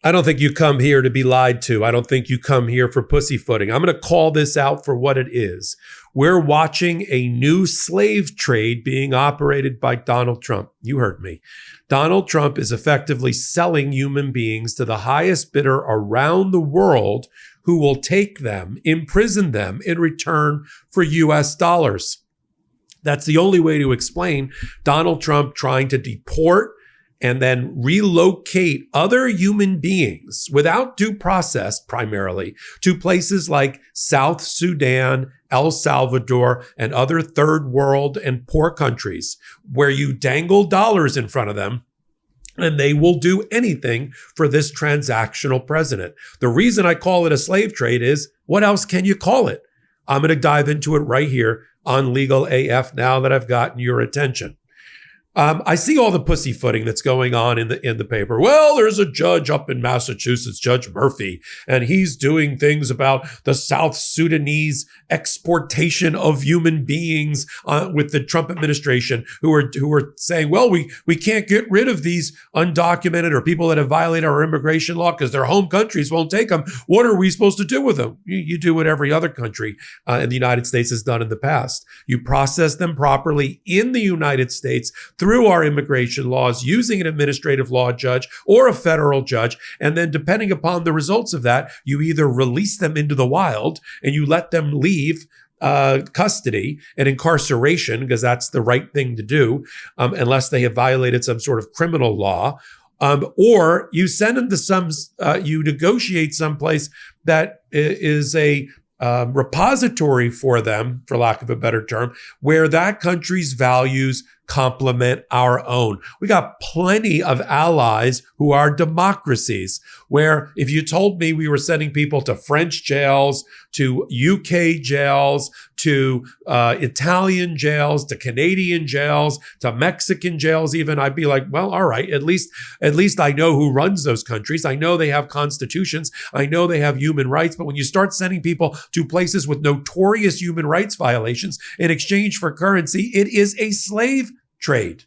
I don't think you come here to be lied to. I don't think you come here for pussyfooting. I'm going to call this out for what it is. We're watching a new slave trade being operated by Donald Trump. You heard me. Donald Trump is effectively selling human beings to the highest bidder around the world, who will take them, imprison them in return for US dollars. That's the only way to explain Donald Trump trying to deport and then relocate other human beings without due process, primarily, to places like South Sudan, El Salvador, and other third world and poor countries, where you dangle dollars in front of them and they will do anything for this transactional president. The reason I call it a slave trade is, what else can you call it? I'm going to dive into it right here on Legal AF now that I've gotten your attention. I see all the pussyfooting that's going on in the paper. Well, there's a judge up in Massachusetts, Judge Murphy, and he's doing things about the South Sudanese exportation of human beings with the Trump administration, who are saying, well, we can't get rid of these undocumented or people that have violated our immigration law because their home countries won't take them. What are we supposed to do with them? You do what every other country in the United States has done in the past. You process them properly in the United States through our immigration laws, using an administrative law judge or a federal judge. And then depending upon the results of that, you either release them into the wild and you let them leave custody and incarceration, because that's the right thing to do, unless they have violated some sort of criminal law. Or you send them to you negotiate someplace that is a repository for them, for lack of a better term, where that country's values complement our own. We got plenty of allies who are democracies, where if you told me we were sending people to French jails, to UK jails, to Italian jails, to Canadian jails, to Mexican jails even, I'd be like, well, all right, at least I know who runs those countries. I know they have constitutions. I know they have human rights. But when you start sending people to places with notorious human rights violations in exchange for currency, it is a slave trade.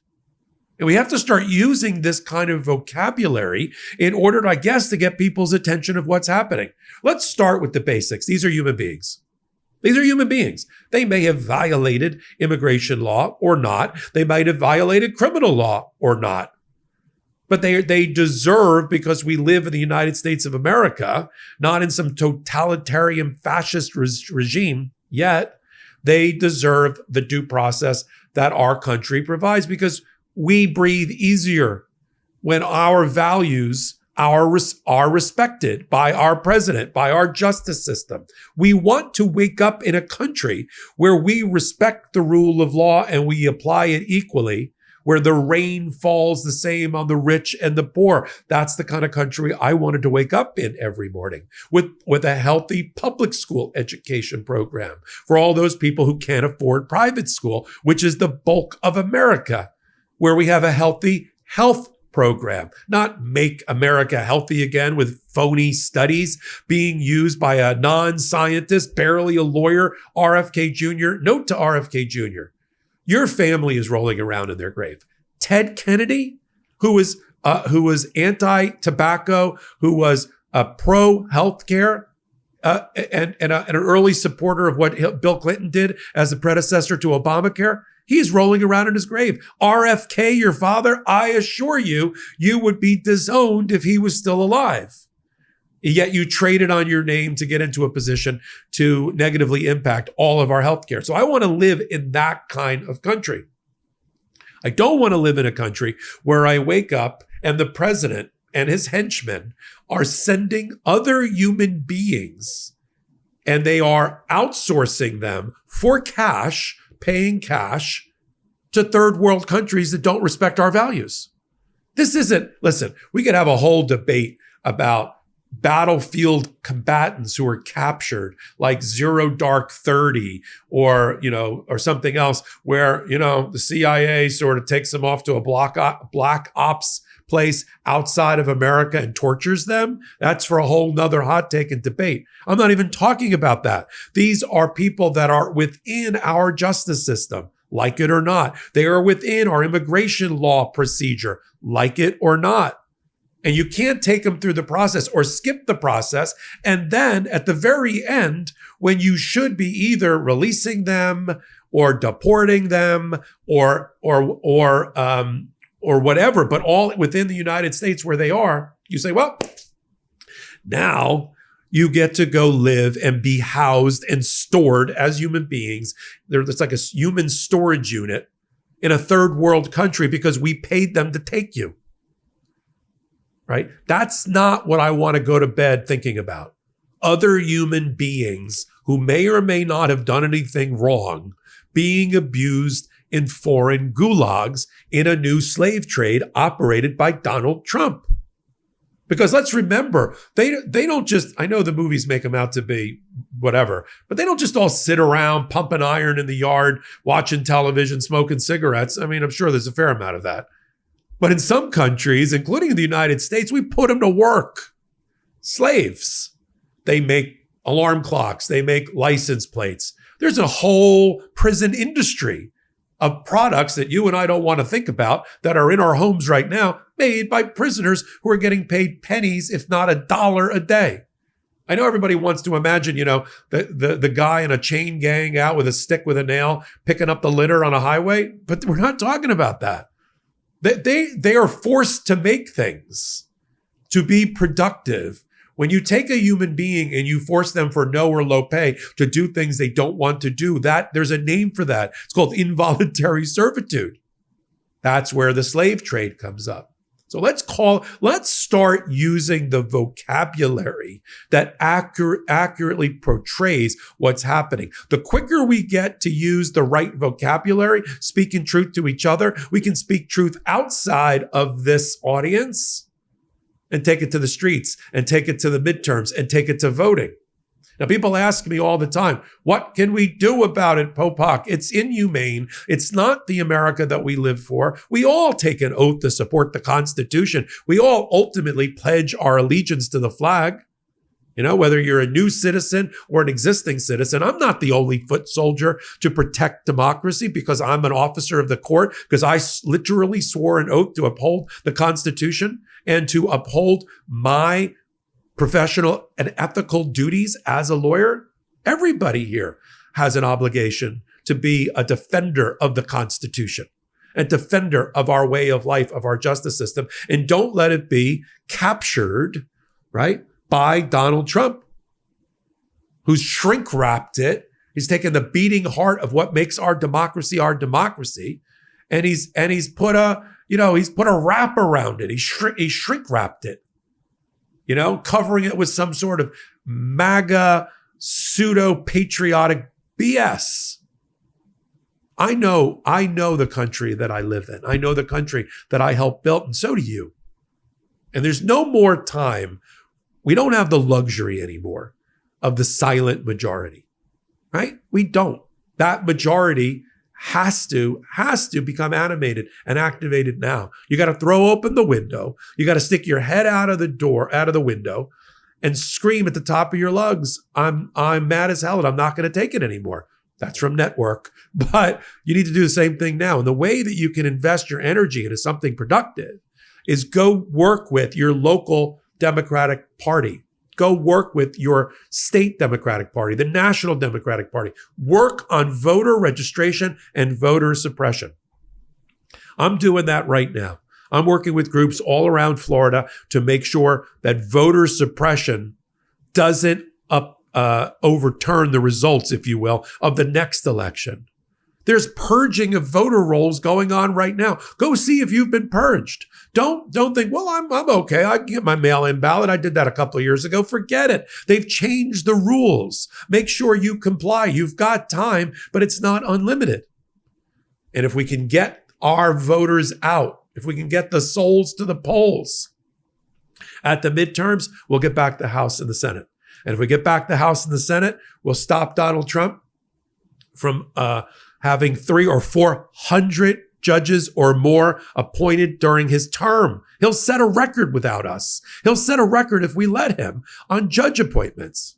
And we have to start using this kind of vocabulary in order, I guess, to get people's attention of what's happening. Let's start with the basics. These are human beings. These are human beings. They may have violated immigration law or not. They might have violated criminal law or not. But they deserve, because we live in the United States of America, not in some totalitarian fascist regime yet, they deserve the due process that our country provides, because we breathe easier when our values are respected by our president, by our justice system. We want to wake up in a country where we respect the rule of law and we apply it equally, where the rain falls the same on the rich and the poor. That's the kind of country I wanted to wake up in every morning, with a healthy public school education program for all those people who can't afford private school, which is the bulk of America, where we have a healthy health program, not make America healthy again with phony studies being used by a non-scientist, barely a lawyer, RFK Jr. Note to RFK Jr., your family is rolling around in their grave. Ted Kennedy, who was anti-tobacco, who was pro-healthcare, and an early supporter of what Bill Clinton did as the predecessor to Obamacare, he's rolling around in his grave. RFK, your father, I assure you, you would be disowned if he was still alive. Yet you traded on your name to get into a position to negatively impact all of our healthcare. So I want to live in that kind of country. I don't want to live in a country where I wake up and the president and his henchmen are sending other human beings and they are outsourcing them for cash, paying cash to third world countries that don't respect our values. Listen, we could have a whole debate about battlefield combatants who are captured, like Zero Dark 30 or something else, where, the CIA sort of takes them off to a black ops place outside of America and tortures them. That's for a whole nother hot take and debate. I'm not even talking about that. These are people that are within our justice system, like it or not. They are within our immigration law procedure, like it or not. And you can't take them through the process or skip the process. And then at the very end, when you should be either releasing them or deporting them or whatever, but all within the United States where they are, you say, well, now you get to go live and be housed and stored as human beings. It's like a human storage unit in a third world country because we paid them to take you. Right? That's not what I want to go to bed thinking about. Other human beings who may or may not have done anything wrong being abused in foreign gulags in a new slave trade operated by Donald Trump. Because let's remember, they don't just, I know the movies make them out to be whatever, but they don't just all sit around pumping iron in the yard, watching television, smoking cigarettes. I mean, I'm sure there's a fair amount of that. But in some countries, including the United States, we put them to work. Slaves. They make alarm clocks. They make license plates. There's a whole prison industry of products that you and I don't want to think about that are in our homes right now, made by prisoners who are getting paid pennies, if not $1 a day. I know everybody wants to imagine, the guy in a chain gang out with a stick with a nail, picking up the litter on a highway, but we're not talking about that. They are forced to make things, to be productive. When you take a human being and you force them for no or low pay to do things they don't want to do, there's a name for that. It's called involuntary servitude. That's where the slave trade comes up. So let's start using the vocabulary that accurately portrays what's happening. The quicker we get to use the right vocabulary, speaking truth to each other, we can speak truth outside of this audience and take it to the streets and take it to the midterms and take it to voting. Now, people ask me all the time, what can we do about it, Popok? It's inhumane. It's not the America that we live for. We all take an oath to support the Constitution. We all ultimately pledge our allegiance to the flag. Whether you're a new citizen or an existing citizen, I'm not the only foot soldier to protect democracy because I'm an officer of the court, because I literally swore an oath to uphold the Constitution and to uphold my professional and ethical duties as a lawyer. Everybody here has an obligation to be a defender of the Constitution and defender of our way of life, of our justice system. And don't let it be captured, right, by Donald Trump, who's shrink wrapped it. He's taken the beating heart of what makes our democracy, and he's put a wrap around it. He shrink wrapped it. Covering it with some sort of MAGA pseudo-patriotic BS. I know the country that I live in. I know the country that I helped build, and so do you. And there's no more time. We don't have the luxury anymore of the silent majority, right? We don't. That majority has to become animated and activated now. You got to throw open the window. You got to stick your head out of the window and scream at the top of your lungs, I'm mad as hell and I'm not going to take it anymore. That's from Network. But you need to do the same thing now. And the way that you can invest your energy into something productive is go work with your local Democratic Party. Go work with your state Democratic Party, the National Democratic Party. Work on voter registration and voter suppression. I'm doing that right now. I'm working with groups all around Florida to make sure that voter suppression doesn't overturn the results, if you will, of the next election. There's purging of voter rolls going on right now. Go see if you've been purged. Don't think, well, I'm okay. I can get my mail-in ballot. I did that a couple of years ago. Forget it. They've changed the rules. Make sure you comply. You've got time, but it's not unlimited. And if we can get our voters out, if we can get the souls to the polls at the midterms, we'll get back the House and the Senate. And if we get back the House and the Senate, we'll stop Donald Trump from having 300 or 400 judges or more appointed during his term. He'll set a record without us. He'll set a record if we let him on judge appointments.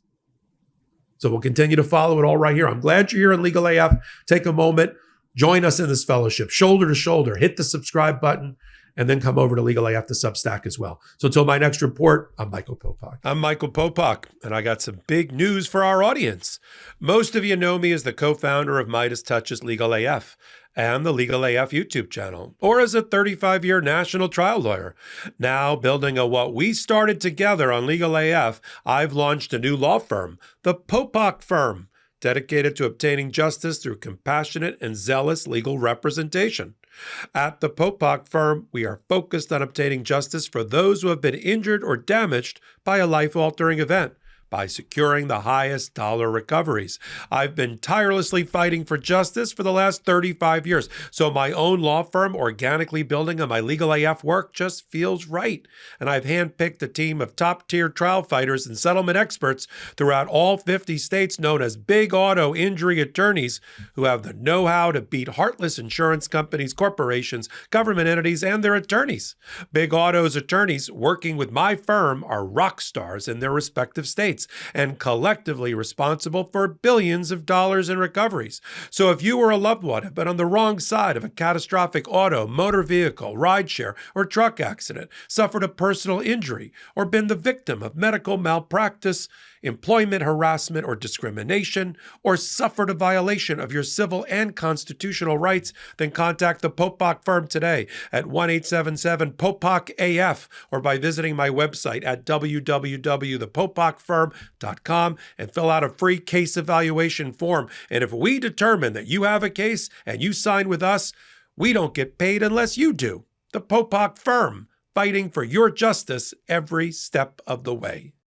So we'll continue to follow it all right here. I'm glad you're here on Legal AF. Take a moment, join us in this fellowship, shoulder to shoulder, hit the subscribe button, and then come over to Legal AF to Substack as well. So until my next report, I'm Michael Popok. I'm Michael Popok, and I got some big news for our audience. Most of you know me as the co-founder of Midas Touches Legal AF and the Legal AF YouTube channel, or as a 35-year national trial lawyer. Now, building on what we started together on Legal AF, I've launched a new law firm, the Popok Firm, dedicated to obtaining justice through compassionate and zealous legal representation. At the Popok Firm, we are focused on obtaining justice for those who have been injured or damaged by a life-altering event, by securing the highest dollar recoveries. I've been tirelessly fighting for justice for the last 35 years, so my own law firm organically building on my Legal AF work just feels right. And I've handpicked a team of top-tier trial fighters and settlement experts throughout all 50 states known as big auto injury attorneys who have the know-how to beat heartless insurance companies, corporations, government entities, and their attorneys. Big Auto's attorneys working with my firm are rock stars in their respective states, and collectively responsible for billions of dollars in recoveries. So if you or a loved one have been on the wrong side of a catastrophic auto, motor vehicle, rideshare, or truck accident, suffered a personal injury, or been the victim of medical malpractice, employment harassment or discrimination, or suffered a violation of your civil and constitutional rights, then contact the Popok Firm today at 1-877-POPOK-AF or by visiting my website at www.thepopokfirm.com and fill out a free case evaluation form. And if we determine that you have a case and you sign with us, we don't get paid unless you do. The Popok Firm, fighting for your justice every step of the way.